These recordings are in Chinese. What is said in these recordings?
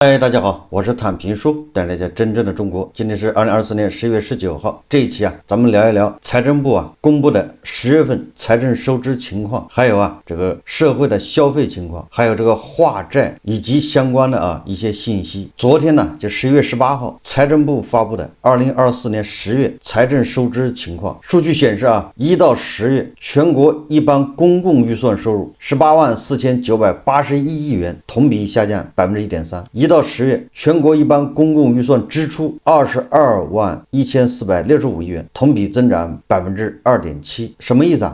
嗨，大家好，我是坦平叔，带大家真正的中国。今天是2024年11月19号，这一期咱们聊一聊财政部公布的10月份财政收支情况，还有这个社会的消费情况，还有这个化债以及相关的一些信息。昨天呢，就11月18号，财政部发布的2024年10月财政收支情况。数据显示1到10月，全国一般公共预算收入184981亿元，同比下降1.3%。1到10月，全国一般公共预算支出221465亿元，同比增长2.7%。什么意思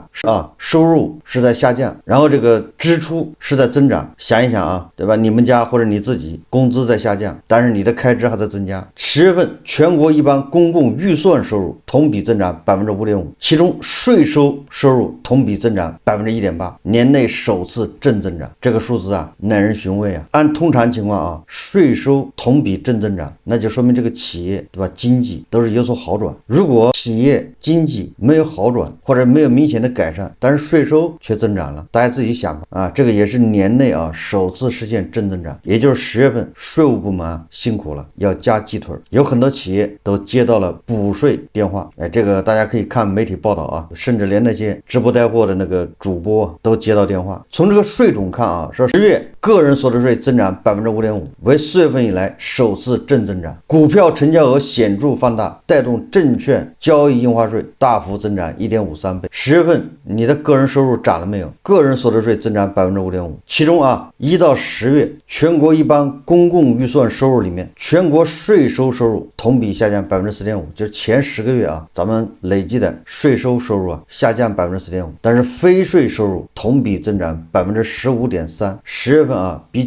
收入是在下降，然后这个支出是在增长。想一想对吧？你们家或者你自己工资在下降，但是你的开支还在增加。10月份全国一般公共预算收入同比增长5.5%，其中税收收入同比增长1.8%，年内首次正增长。这个数字耐人寻味按通常情况税收同比正增长，那就说明这个企业对吧，经济都是有所好转。如果企业经济没有好转或者没有明显的改善，但是税收却增长了，大家自己想这个也是年内首次实现正增长。也就是10月份税务部门辛苦了，要加鸡腿。有很多企业都接到了补税电话，这个大家可以看媒体报道甚至连那些直播带货的那个主播都接到电话。从这个税种看说10月个人所得税增长5.5%，为4月份以来首次正增长。股票成交额显著放大，带动证券交易印花税大幅增长1.53倍。10月份你的个人收入涨了没有？个人所得税增长5.5%，其中1到10月全国一般公共预算收入里面，全国税收收入同比下降4.5%，就是前10个月咱们累计的税收收入下降4.5%，但是非税收入同比增长15.3%。10月份比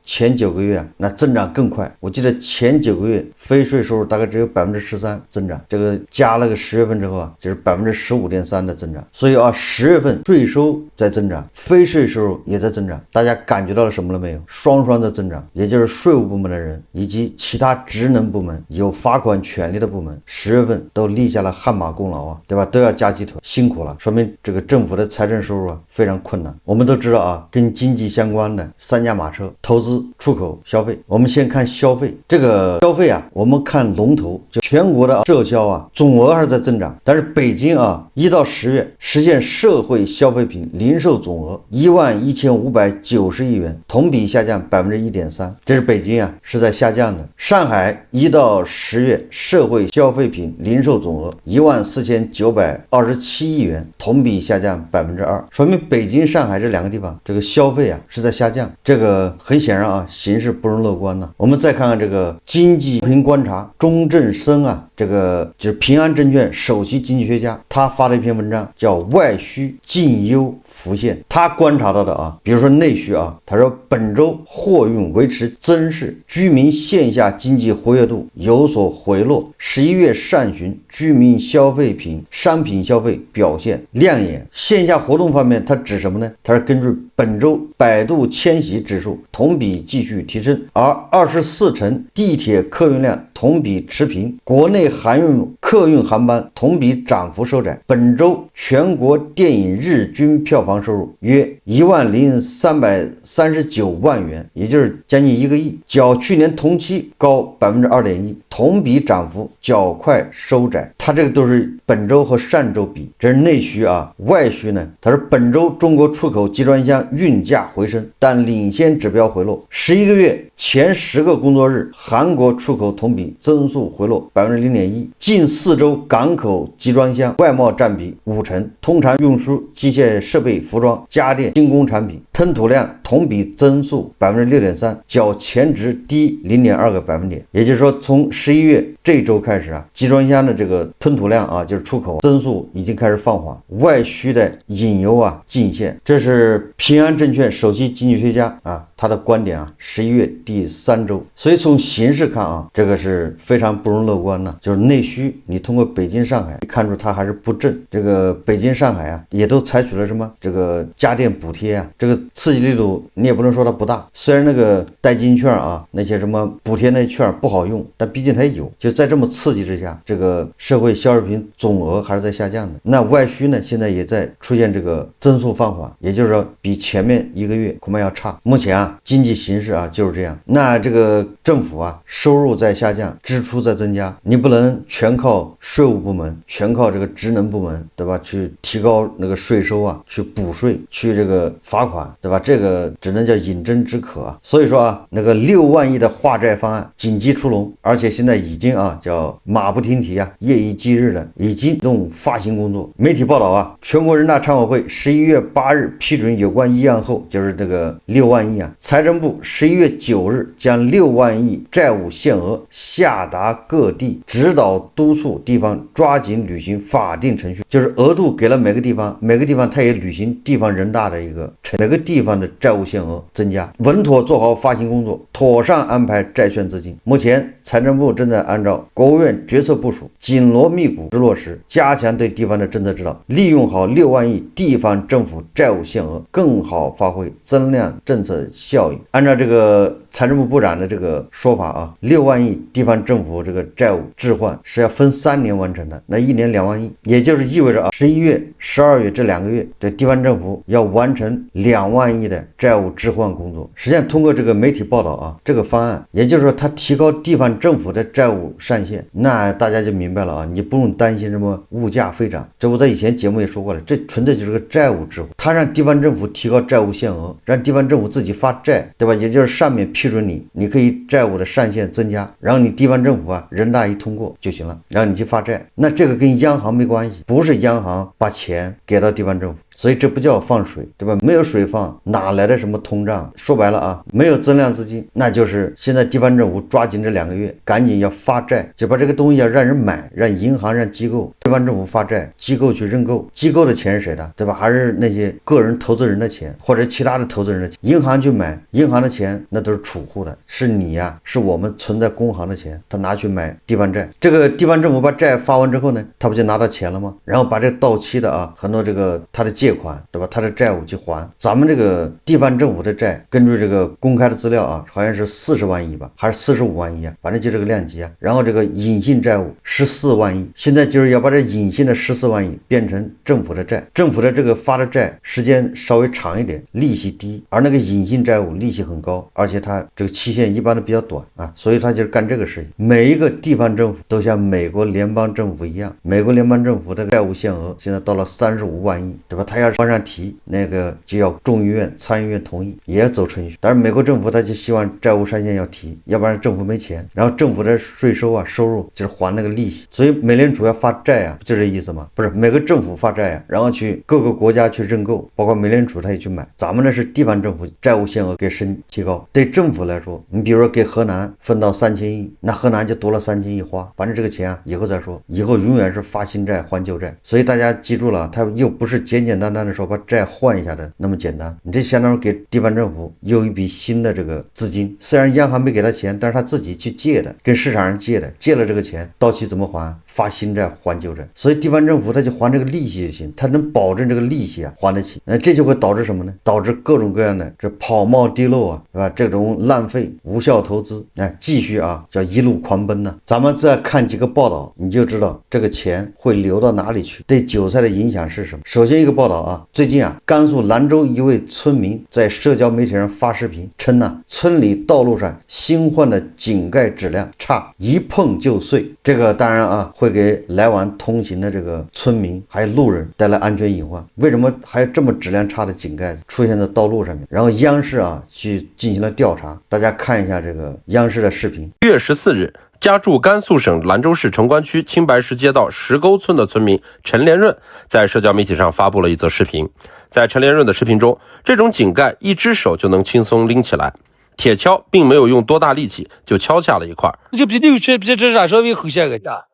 前9个月那增长更快。我记得前9个月非税收入大概只有13%增长，这个加了个10月份之后就是15.3%的增长。所以10月份税收在增长，非税收入也在增长。大家感觉到了什么了没有？双双的增长，也就是税务部门的人以及其他职能部门有罚款权利的部门10月份都立下了汗马功劳对吧？都要加鸡腿，辛苦了，说明这个政府的财政收入非常困难。我们都知道跟经济相关的三驾马车：投资、出口、消费。我们先看消费，这个消费我们看龙头，就全国的社销总额还是在增长，但是北京1到10月实现社会消费品零售总额11590亿元，同比下降1.3%，这是北京是在下降的。上海1到10月社会消费品零售总额14927亿元，同比下降2%，说明北京、上海这两个地方这个消费是在下降。这个很显然形势不容乐观呢。我们再看看这个经济评观察，钟振声这个就是平安证券首席经济学家，他发了一篇文章叫外需近优浮现。他观察到的比如说内需他说本周货运维持增势，居民线下经济活跃度有所回落。11月上旬居民消费品商品消费表现亮眼。线下活动方面它指什么呢？它是根据本周百度迁徙指数同比继续提升，而24城地铁客运量同比持平，国内航运客运航班同比涨幅收窄。本周全国电影日均票房收入约10339万元，也就是将近1个亿，较去年同期高2.1%，同比涨幅较快收窄。它这个都是本周和上周比，这是内需外需呢，它是本周中国出口集装箱运价回升，但领先指标回落。11个月前10个工作日，韩国出口同比增速回落0.1%，近4周港口集装箱外贸占比5成，通常运输、机械设备、服装、家电、轻工产品吞吐量同比增速6.3%，较前值低0.2个百分点。也就是说，从11月这周开始集装箱的这个吞吐量就是出口增速已经开始放缓，外需的引油进线。这是平安证券首席经济学家他的观点11月第3周。所以从形势看这个是非常不容乐观的。就是内需你通过北京、上海看出它还是不振。这个北京、上海也都采取了什么这个家电补贴这个刺激力度你也不能说它不大。虽然那个代金券那些什么补贴那券不好用，但毕竟它有。就在这么刺激之下，这个社会消费品总额还是在下降的。那外需呢，现在也在出现这个增速放缓，也就是说比前面1个月恐怕要差。目前啊，经济形势啊就是这样。那这个政府啊，收入在下降，支出在增加，你不能全靠税务部门，全靠这个职能部门，对吧？去提高那个税收啊，去补税，去这个罚款，对吧？这个只能叫饮鸩止渴啊。所以说啊，那个6万亿的化债方案紧急出笼，而且现在已经啊叫马不停蹄啊，夜以继日的已经动发行工作。媒体报道啊，全国人大常委会11月8日批准有关议案后，就是这个6万亿啊，财政部11月9日将6万亿债务限额下达各地，指导督促地方抓紧履行法定程序，就是额度给了每个地方，每个地方它也履行地方人大的一个每个地方的债务限额增加，稳妥做好发行工作，妥善安排债券资金。目前财政部正在按照国务院决策部署，紧锣密鼓落实，加强对地方的政策指导，利用好6万亿地方政府债务限额，更好发挥增量政策效应。按照这个财政部部长的这个说法啊，6万亿地方政府这个债务置换是要分3年完成的，那1年2万亿，也就是意味着啊，11月、12月这2个月，这地方政府要完成2万亿的债务置换工作。实际上，通过这个媒体报道啊，这个方案，也就是说，它提高地方政府的债务上限，那大家就明白了啊，你不用担心什么物价飞涨。这我在以前节目也说过了，这纯粹就是个债务置换，它让地方政府提高债务限额，让地方政府自己发债，对吧？也就是上面批准你可以债务的上限增加，然后你地方政府啊，人大一通过就行了，然后你去发债。那这个跟央行没关系，不是央行把钱给到地方政府，所以这不叫放水，对吧？没有水放，哪来的什么通胀？说白了啊，没有增量资金，那就是现在地方政府抓紧这2个月，赶紧要发债，就把这个东西要让人买，让银行、让机构，地方政府发债，机构去认购，机构的钱是谁的，对吧？还是那些个人投资人的钱，或者其他的投资人的钱，银行去买，银行的钱那都是储户的，是你呀，是我们存在工行的钱，他拿去买地方债。这个地方政府把债发完之后呢，他不就拿到钱了吗？然后把这到期的啊，很多这个他的借款，对吧？他的债务去还。咱们这个地方政府的债，根据这个公开的资料啊，好像是40万亿吧，还是45万亿啊，反正就这个量级啊。然后这个隐性债务14万亿，现在就是要把这隐性的14万亿变成政府的债，政府的这个发的债时间稍微长一点，利息低，而那个隐性债务利息很高，而且它这个期限一般都比较短啊，所以他就是干这个事情。每一个地方政府都像美国联邦政府一样，美国联邦政府的债务限额现在到了35万亿，对吧？他要往上提，那个就要众议院、参议院同意，也要走程序。但是美国政府他就希望债务上限要提，要不然政府没钱，然后政府的税收啊、收入就是还那个利息，所以美联储要发债啊，就这意思吗？不是，每个政府发债啊，然后去各个国家去认购，包括美联储他也去买。咱们呢是地方政府债务限额给提高，对政府来说，你比如说给河南分到3000亿，那河南就多了3000亿花，反正这个钱啊以后再说，以后永远是发新债还旧债。所以大家记住了，它又不是简简单单的说把债换一下的那么简单，你这相当于给地方政府又一笔新的这个资金，虽然央行没给他钱，但是他自己去借的，跟市场上借的，借了这个钱到期怎么还？发新债还旧债。所以地方政府他就还这个利息就行，他能保证这个利息啊还得起。这就会导致什么呢？导致各种各样的这跑冒滴漏啊，是吧？这种浪费无效投资，继续啊叫一路狂奔呢。咱们再看几个报道，你就知道这个钱会流到哪里去，对韭菜的影响是什么。首先一个报道啊，最近啊，甘肃兰州一位村民在社交媒体上发视频称呢，村里道路上新换的井盖质量差，一碰就碎。这个当然啊，会给来往通行的这个村民还有路人带来安全隐患。为什么还有这么质量差的井盖出现在道路上面？然后央视啊去进行了调查，大家看一下这个央视的视频。1月14日，家住甘肃省兰州市城关区青白石街道石沟村的村民陈连润在社交媒体上发布了一则视频。在陈连润的视频中，这种井盖一只手就能轻松拎起来，铁锹并没有用多大力气就敲下了一块，就比你这啥稍微厚些个架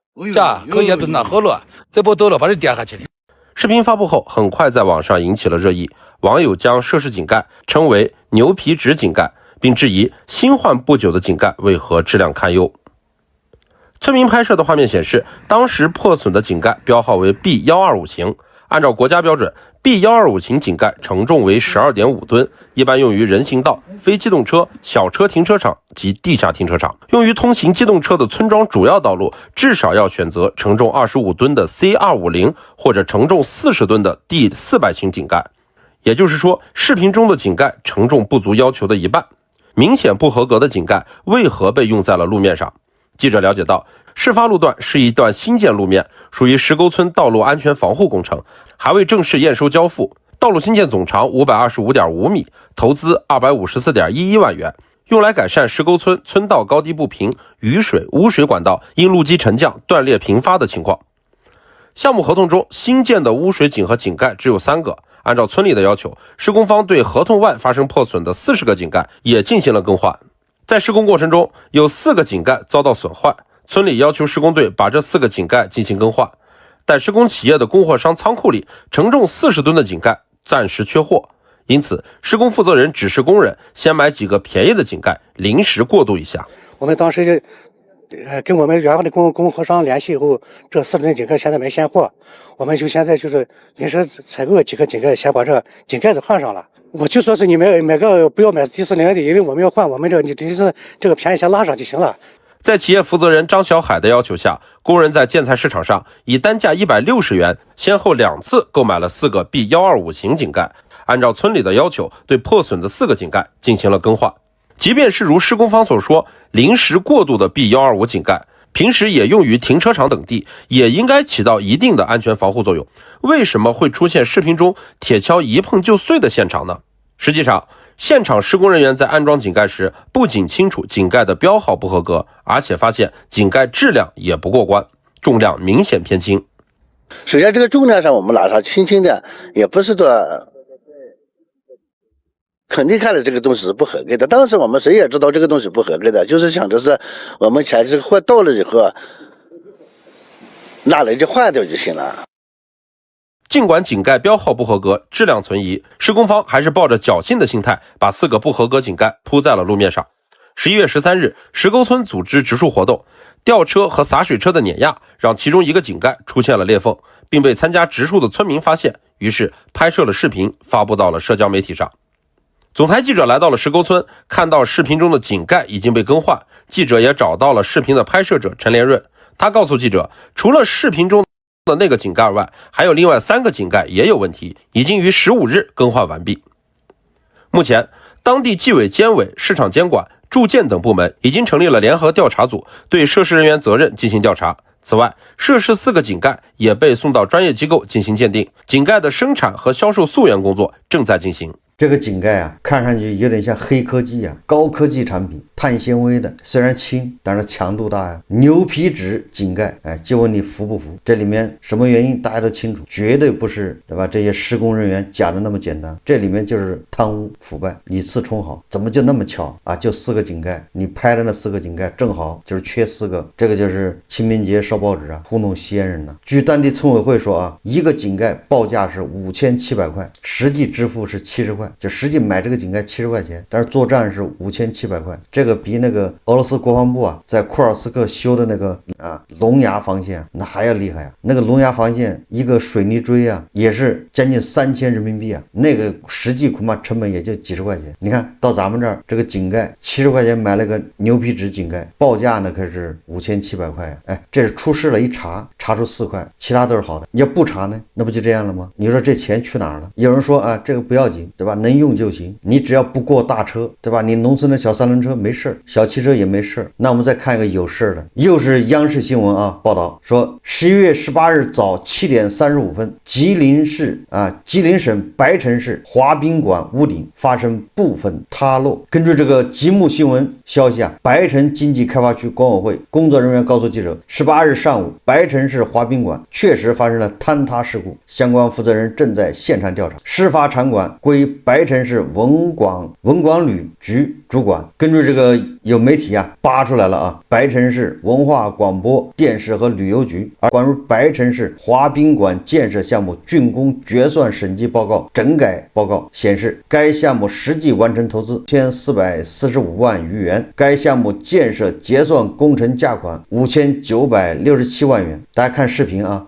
可以都拿好了，再把倒了把它点下去了。视频发布后，很快在网上引起了热议，网友将涉事井盖称为牛皮纸井盖，并质疑新换不久的井盖为何质量堪忧。村民拍摄的画面显示，当时破损的井盖标号为 B125 型，按照国家标准 B125 型井盖承重为 12.5 吨，一般用于人行道、非机动车、小车停车场及地下停车场。用于通行机动车的村庄主要道路，至少要选择承重25吨的 C250 或者承重40吨的 D400 型井盖。也就是说，视频中的井盖承重不足要求的一半。明显不合格的井盖为何被用在了路面上？记者了解到，事发路段是一段新建路面，属于石沟村道路安全防护工程，还未正式验收交付。道路新建总长525.5米，投资254.11万元，用来改善石沟村村道高低不平、雨水、污水管道因路基沉降断裂频发的情况。项目合同中新建的污水井和井盖只有3个，按照村里的要求，施工方对合同外发生破损的40个井盖也进行了更换。在施工过程中，有4个井盖遭到损坏，村里要求施工队把这4个井盖进行更换，但施工企业的供货商仓库里承重40吨的井盖暂时缺货，因此施工负责人指示工人先买几个便宜的井盖，临时过渡一下。我们当时就跟我们原来的供货商联系以后，这40吨井盖现在没现货，我们就现在就是临时采购几个井盖，先把这井盖子换上了。我就说是你买个不要买第40的，因为我们要换，我们你这个便宜先拉上就行了。在企业负责人张小海的要求下，工人在建材市场上以单价160元，先后2次购买了4个 B125 型井盖，按照村里的要求，对破损的4个井盖进行了更换。即便是如施工方所说，临时过渡的 B125 井盖，平时也用于停车场等地，也应该起到一定的安全防护作用。为什么会出现视频中铁锹一碰就碎的现场呢？实际上，现场施工人员在安装井盖时，不仅清楚井盖的标号不合格，而且发现井盖质量也不过关，重量明显偏轻。首先，这个重量上我们拿上轻轻的，也不是说肯定看了这个东西是不合格的。当时我们谁也知道这个东西不合格的，就是想着是我们钱这个货到了以后，拿来就换掉就行了。尽管井盖标号不合格，质量存疑，施工方还是抱着侥幸的心态，把4个不合格井盖铺在了路面上。11月13日，石沟村组织植树活动，吊车和洒水车的碾压让其中一个井盖出现了裂缝，并被参加植树的村民发现，于是拍摄了视频发布到了社交媒体上。总台记者来到了石沟村，看到视频中的井盖已经被更换，记者也找到了视频的拍摄者陈连润，他告诉记者，除了视频中的那个井盖外，还有另外3个井盖也有问题，已经于15日更换完毕。目前，当地纪委监委、市场监管、住建等部门已经成立了联合调查组，对涉事人员责任进行调查。此外，涉事4个井盖也被送到专业机构进行鉴定，井盖的生产和销售溯源工作正在进行。这个井盖啊，看上去有点像黑科技啊，高科技产品，碳纤维的，虽然轻，但是强度大呀。牛皮纸井盖，哎，就问你服不服？这里面什么原因大家都清楚，绝对不是，对吧？这些施工人员假的那么简单，这里面就是贪污腐败，以次充好，怎么就那么巧啊？就4个井盖，你拍的那4个井盖正好就是缺4个，这个就是清明节烧报纸啊，糊弄西安人呢。据当地村委会说啊，一个井盖报价是5700块，实际支付是70块。就实际买这个井盖70块钱，但是作战是5700块，这个比那个俄罗斯国防部啊在库尔斯克修的那个龙牙防线那还要厉害啊！那个龙牙防线一个水泥锥啊也是将近3000人民币啊，那个实际恐怕成本也就几十块钱。你看到咱们这儿这个井盖70块钱买了个牛皮纸井盖，报价呢可是5700块啊！哎，这是出事了，一查出4块，其他都是好的。你要不查呢，那不就这样了吗？你说这钱去哪儿了？有人说啊，这个不要紧，对吧？能用就行，你只要不过大车，对吧？你农村的小3轮车没事，小汽车也没事。那我们再看一个有事的，又是央视新闻啊，报道说11月18日早7点35分，吉林省白城市滑冰馆屋顶发生部分塌落。根据这个吉木新闻消息啊，白城经济开发区管委会工作人员告诉记者，18日上午，白城市滑冰馆确实发生了坍塌事故，相关负责人正在现场调查，事发场馆归白城市文广旅局主管。根据这个有媒体啊扒出来了啊，白城市文化广播电视和旅游局关于白城市滑冰馆建设项目竣工决算审计报告整改报告显示，该项目实际完成投资1445万余元，该项目建设结算工程价款5967万元。大家看视频啊。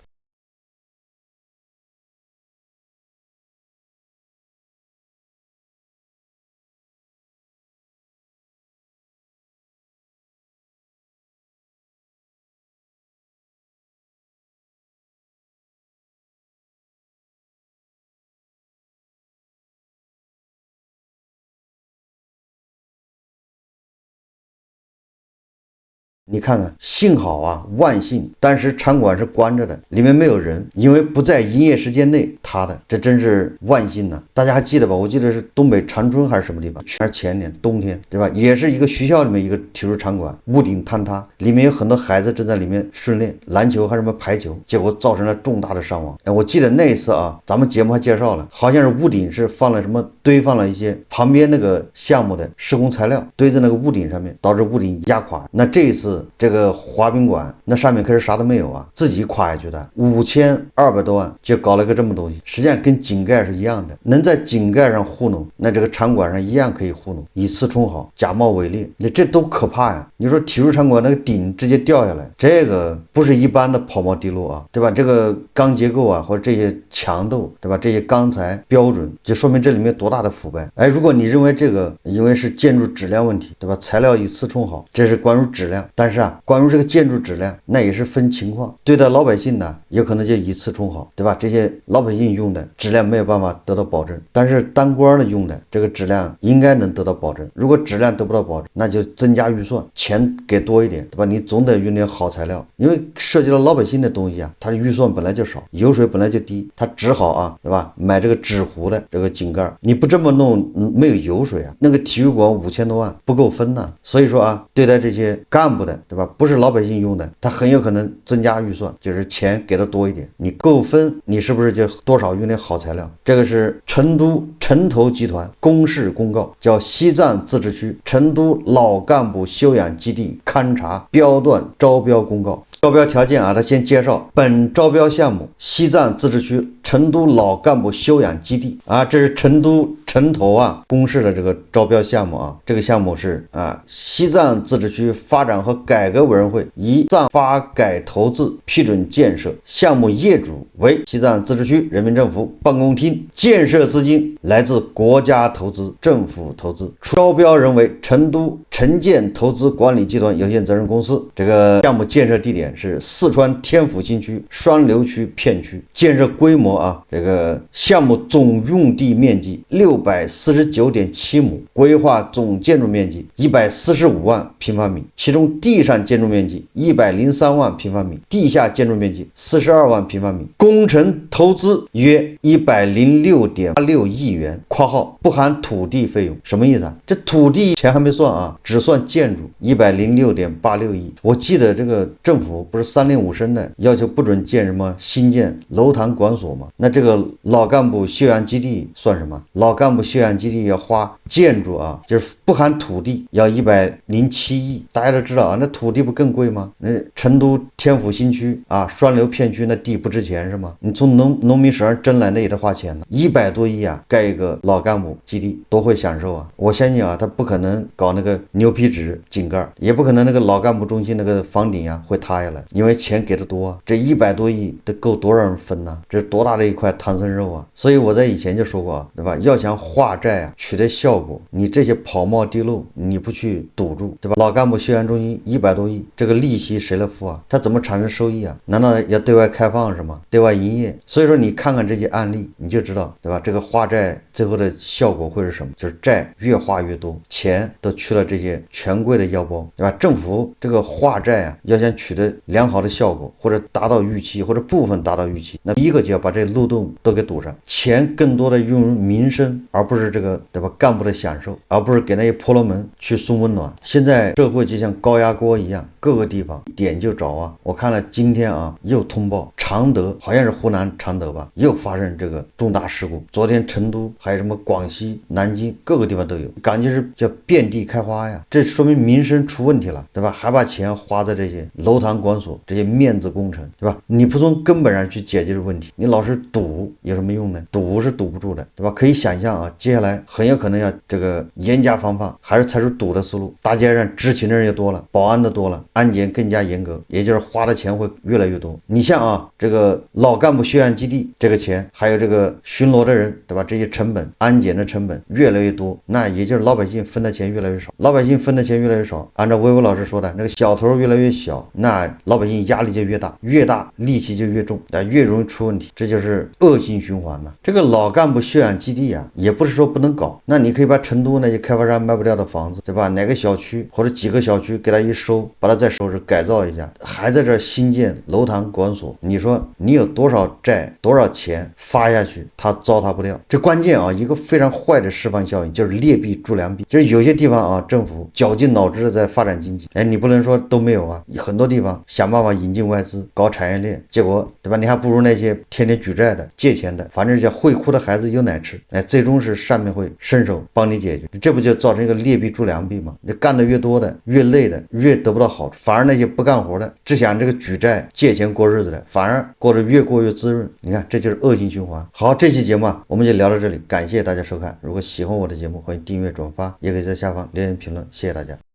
你看看，幸好啊，万幸，当时场馆是关着的，里面没有人，因为不在营业时间内塌的，这真是万幸呐！大家还记得吧？我记得是东北长春还是什么地方，还是前年冬天，对吧？也是一个学校里面一个体育场馆，屋顶坍塌，里面有很多孩子正在里面训练篮球还是什么排球，结果造成了重大的伤亡。我记得那一次啊，咱们节目还介绍了，好像是屋顶是放了什么，堆放了一些旁边那个项目的施工材料，堆在那个屋顶上面，导致屋顶压垮。那这一次这个滑冰馆那上面可是啥都没有啊，自己垮下去的，5200多万就搞了个这么东西，实际上跟井盖是一样的，能在井盖上糊弄，那这个场馆上一样可以糊弄，以次充好，假冒伪劣，那这都可怕呀！你说体育场馆那个顶直接掉下来，这个不是一般的跑毛地漏啊，对吧？这个钢结构啊，或者这些强度，对吧？这些钢材标准，就说明这里面多大的腐败。哎，如果你认为这个因为是建筑质量问题，对吧？材料以次充好，这是关于质量，但是啊，关于这个建筑质量，那也是分情况，对待老百姓呢，有可能就以次充好，对吧？这些老百姓用的质量没有办法得到保证，但是当官的用的这个质量应该能得到保证。如果质量得不到保证，那就增加预算，钱给多一点，对吧？你总得用点好材料，因为涉及到老百姓的东西啊，它的预算本来就少，油水本来就低，它只好啊，对吧？买这个纸糊的这个井盖，你不这么弄，没有油水啊，那个体育馆5000多万不够分呢。所以说啊，对待这些干部的，对吧？不是老百姓用的，他很有可能增加预算，就是钱给的多一点，你够分，你是不是就多少用点好材料？这个是成都城投集团公示公告，叫西藏自治区成都老干部休养基地勘察标段招标公告。招标条件啊，他先介绍本招标项目西藏自治区成都老干部休养基地啊，这是成都城投啊公示的这个招标项目啊，这个项目是西藏自治区发展和改革委员会以藏发改投资批准建设，项目业主为西藏自治区人民政府办公厅，建设资金来自国家投资、政府投资，招标人为成都城建投资管理集团有限责任公司。这个项目建设地点是四川天府新区双流区片区，建设规模啊，这个项目总用地面积649.7亩，规划总建筑面积145万平方米，其中地上建筑面积103万平方米，地下建筑面积42万平方米，工程投资约106.86亿元（括号不含土地费用）。什么意思啊？这土地钱还没算啊，只算建筑106.86亿。我记得这个政府不是3令5申的要求不准建什么新建楼堂馆所吗？那这个老干部休养基地算什么？老干部休养基地要花建筑啊，就是不含土地要107亿。大家都知道啊，那土地不更贵吗？那成都天府新区啊，双流片区那地不值钱是吗？你从农民手上争来那也得花钱呢，100多亿啊，盖一个老干部基地多会享受啊！我相信啊，他不可能搞那个牛皮纸井盖，也不可能那个老干部中心那个房顶啊会塌下来，因为钱给的多啊，这100多亿得够多少人分呢？这是多大的一块唐僧肉啊！所以我在以前就说过啊，对吧？要想化债啊取得效果，你这些跑冒地漏你不去堵住，对吧？老干部休养中心100多亿，这个利息谁来付啊？他怎么产生收益啊？难道要对外开放是吗？对外营业？所以说你看看这些案例，你就知道，对吧？这个化债最后的效果会是什么？就是债越化越多，钱都去了这些权贵的腰包，对吧？政府这个化债啊，要想取得良好的效果，或者达到预期，或者部分达到预期，那第一个就要把这漏洞都给堵上，钱更多的用于民生，而不是这个，对吧？干部的享受，而不是给那些婆罗门去送温暖。现在社会就像高压锅一样，各个地方点就着啊！我看了今天啊，又通报常德，好像是湖南常德吧，又发生这个重大事故。昨天成都还有什么广西、南京各个地方都有，感觉是叫遍地开花呀！这说明民生出问题了，对吧？还把钱花在这些楼堂馆所这些面子工程，对吧？你不从根本上去解决问题，你老是堵有什么用呢？堵是堵不住的，对吧？可以想象啊，接下来很有可能要这个严加防范，还是采取堵的思路。大街上执勤的人也多了，保安的多了，安检更加严格，也就是花的钱会越来越多。你像啊，这个老干部休养基地这个钱，还有这个巡逻的人，对吧？这些成本，安检的成本越来越多，那也就是老百姓分的钱越来越少。老百姓分的钱越来越少，按照薇薇老师说的，那个小头越来越小，那老百姓压力就越大，越大力气就越重，越容易出问题。这就是就是恶性循环了。这个老干部休养基地啊，也不是说不能搞，那你可以把成都那些开发商卖不掉的房子，对吧？哪个小区或者几个小区给他一收，把它再收拾改造一下，还在这新建楼堂管所，你说你有多少债多少钱发下去，他糟蹋不掉。这关键啊，一个非常坏的释放效应就是劣币逐良币，就是有些地方啊，政府绞尽脑汁的在发展经济，哎，你不能说都没有啊，很多地方想办法引进外资搞产业链，结果对吧？你还不如那些天天举债的借钱的，反正叫会哭的孩子有奶吃，哎，最终是上面会伸手帮你解决，这不就造成一个劣币逐良币吗？你干的越多的越累的越得不到好处，反而那些不干活的只想这个举债借钱过日子的，反而过得越过越滋润。你看，这就是恶性循环。好，这期节目啊，我们就聊到这里，感谢大家收看。如果喜欢我的节目，欢迎订阅转发，也可以在下方留言评论，谢谢大家。